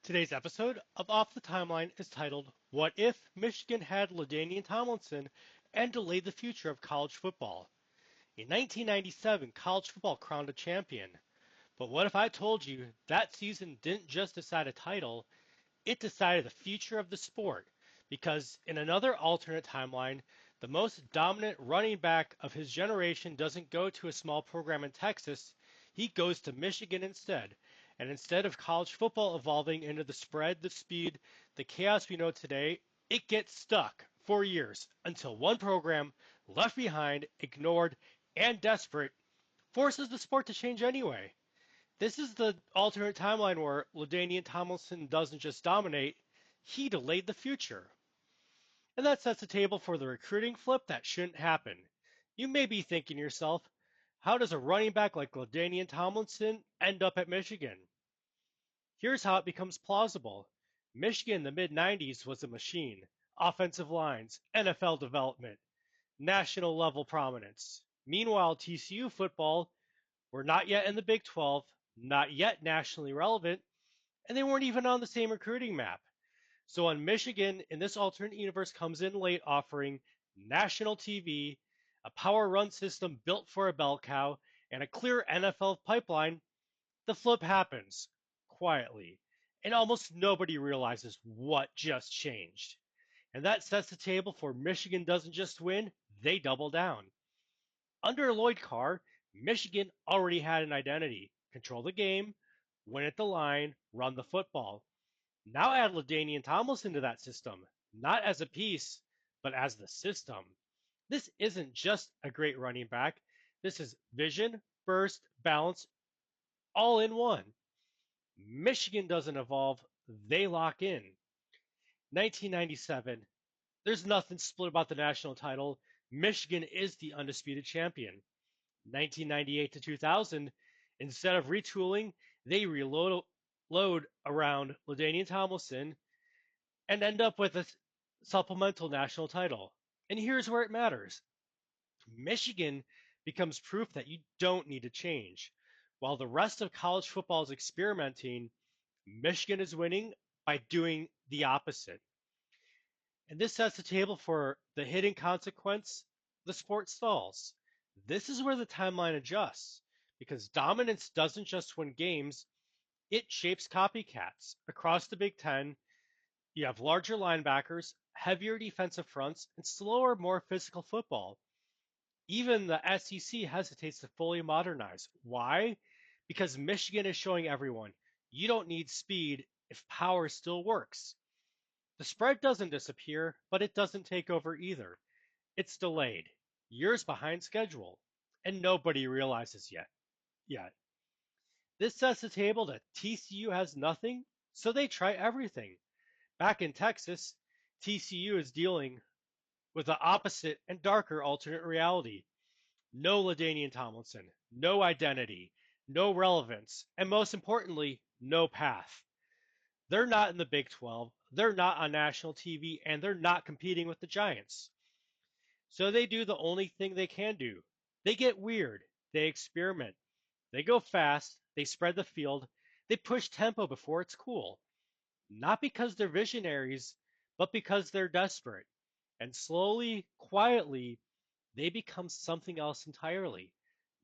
Today's episode of Off the Timeline is titled, What If Michigan Had LaDainian Tomlinson and Delayed the Future of College Football? In 1997, college football crowned a champion. But what if I told you that season didn't just decide a title, it decided the future of the sport? Because in another alternate timeline, the most dominant running back of his generation doesn't go to a small program in Texas, he goes to Michigan instead. And instead of college football evolving into the spread, the speed, the chaos we know today, it gets stuck for years until one program, left behind, ignored, and desperate, forces the sport to change anyway. This is the alternate timeline where LaDainian Tomlinson doesn't just dominate, he delayed the future. And that sets the table for the recruiting flip that shouldn't happen. You may be thinking to yourself, how does a running back like LaDainian Tomlinson end up at Michigan? Here's how it becomes plausible. Michigan in the mid-90s was a machine. Offensive lines, NFL development, national level prominence. Meanwhile, TCU football were not yet in the Big 12, not yet nationally relevant, and they weren't even on the same recruiting map. So when Michigan in this alternate universe comes in late offering national TV, a power run system built for a bell cow, and a clear NFL pipeline, the flip happens quietly. And almost nobody realizes what just changed. And that sets the table for Michigan doesn't just win, they double down. Under Lloyd Carr, Michigan already had an identity. Control the game, win at the line, run the football. Now add LaDainian Tomlinson to that system, not as a piece, but as the system. This isn't just a great running back. This is vision, burst, balance, all in one. Michigan doesn't evolve, they lock in. 1997, there's nothing split about the national title. Michigan is the undisputed champion. 1998 to 2000, instead of retooling, they load around LaDainian Tomlinson and end up with a supplemental national title. And here's where it matters. Michigan becomes proof that you don't need to change. While the rest of college football is experimenting, Michigan is winning by doing the opposite. And this sets the table for the hidden consequence: the sport stalls. This is where the timeline adjusts, because dominance doesn't just win games, it shapes copycats. Across the Big Ten, you have larger linebackers, heavier defensive fronts, and slower, more physical football. Even the SEC hesitates to fully modernize. Why? Because Michigan is showing everyone you don't need speed if power still works. The spread doesn't disappear, but it doesn't take over either. It's delayed, years behind schedule, and nobody realizes yet. This sets the table that TCU has nothing, so they try everything. Back in Texas, TCU is dealing with the opposite and darker alternate reality. No LaDainian Tomlinson, no identity, no relevance, and most importantly, no path. They're not in the Big 12, they're not on national TV, and they're not competing with the Giants. So they do the only thing they can do. They get weird, they experiment, they go fast, they spread the field, they push tempo before it's cool. Not because they're visionaries, but because they're desperate. And slowly, quietly, they become something else entirely.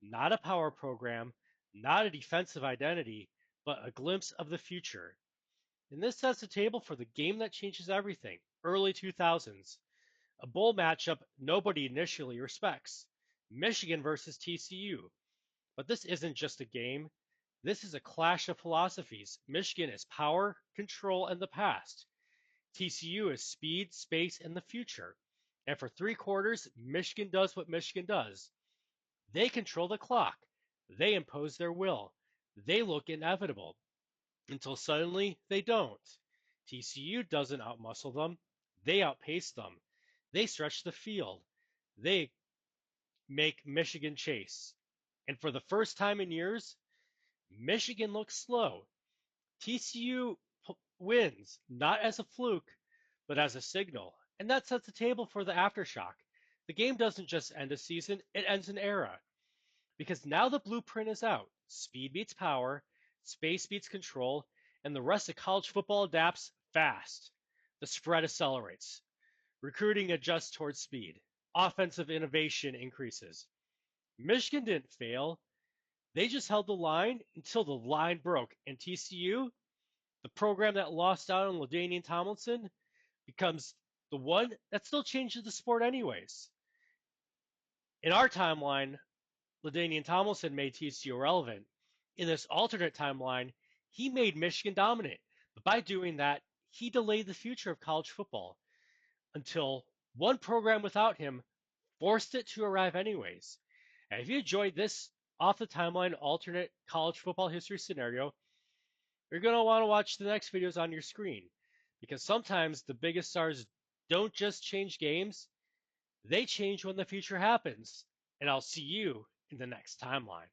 Not a power program, not a defensive identity, but a glimpse of the future. And this sets the table for the game that changes everything, early 2000s. A bowl matchup nobody initially respects. Michigan versus TCU. But this isn't just a game. This is a clash of philosophies. Michigan is power, control, and the past. TCU is speed, space, and the future. And for 3 quarters, Michigan does what Michigan does. They control the clock. They impose their will. They look inevitable. Until suddenly they don't. TCU doesn't outmuscle them. They outpace them. They stretch the field. They make Michigan chase. And for the first time in years, Michigan looks slow. TCU wins, not as a fluke, but as a signal. And that sets the table for the aftershock. The game doesn't just end a season, it ends an era. Because now the blueprint is out. Speed beats power, space beats control, and the rest of college football adapts fast. The spread accelerates. Recruiting adjusts towards speed. Offensive innovation increases. Michigan didn't fail. They just held the line until the line broke. And TCU, the program that lost out on LaDainian Tomlinson, becomes the one that still changes the sport anyways. In our timeline, LaDainian Tomlinson made TCU relevant. In this alternate timeline, he made Michigan dominant. But by doing that, he delayed the future of college football until one program without him forced it to arrive anyways. And if you enjoyed this off the timeline alternate college football history scenario, you're going to want to watch the next videos on your screen because sometimes the biggest stars don't just change games, they change when the future happens. And I'll see you in the next timeline.